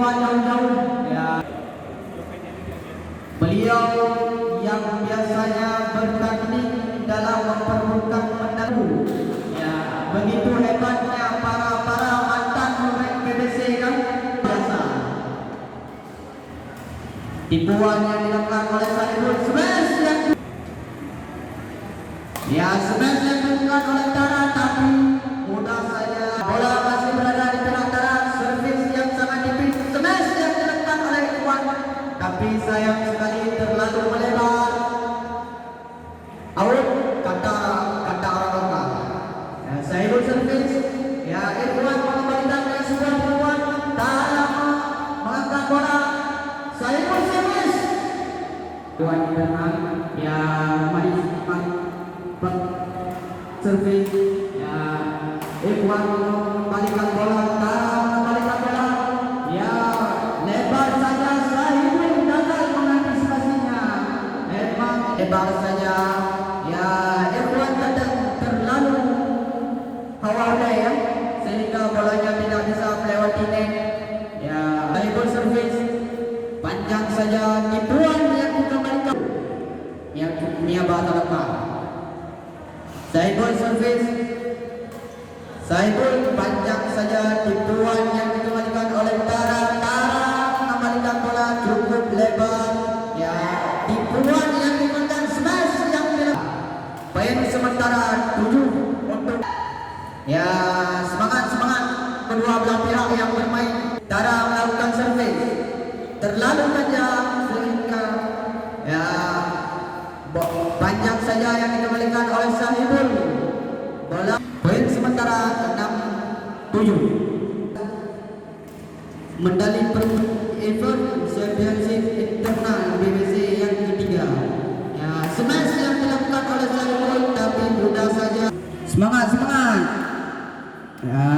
Jawa jauh-jauh. Ya. Beliau yang biasanya berteknik dalam memperbutkan medali. Ya, begitu hebatnya para mantan pemain PBC kan biasa. Tipuan yang dilakukan oleh Saiful, smash yang smash yang dilakukan oleh Tara, tapi mudah saja bola masih berada di tengah-tengah. Servis yang sangat tipis, smash yang dilakukan oleh Iwan, tapi sayang sekali terlalu melebar. Out, kata orang lokal. Ya, Saiful servis. Ya, Iwan mengembalikan dengan sebuah peluang. Tara mengangkat bola. Saiful servis. Iwan di tengah. Ya, mari servis. Ya, Iwan mengembalikan bola. Tara mengembalikan bola. Ya, lebar saja. Saiful gagal mengantisipasinya. Memang lebar saja. Ya, Iwan terlalu khawatir ya, sehingga bolanya tidak bisa melewati net. Ya, Saiful servis. Panjang saja tipuan yang dikembalikan. Yang Niaba terlepas. Saiful servis. Saiful panjang saja tipuan yang dikembalikan oleh Tara. Tara mengembalikan bola cukup lebar. Ya, tipuan yang dikembalikan, smash yang dilakukan. Poin sementara 7 untuk. Ya, semangat kedua belah pihak yang bermain. Tara melakukan servis terlalu panjang sehingga ya panjang saja yang dikembalikan oleh Saiful. Bola poin sementara 6-7. Medali perunggu event championship internal BBC yang ketiga. Ya, smash yang dilakukan oleh Saiful tapi mudah saja. Semangat. Ya.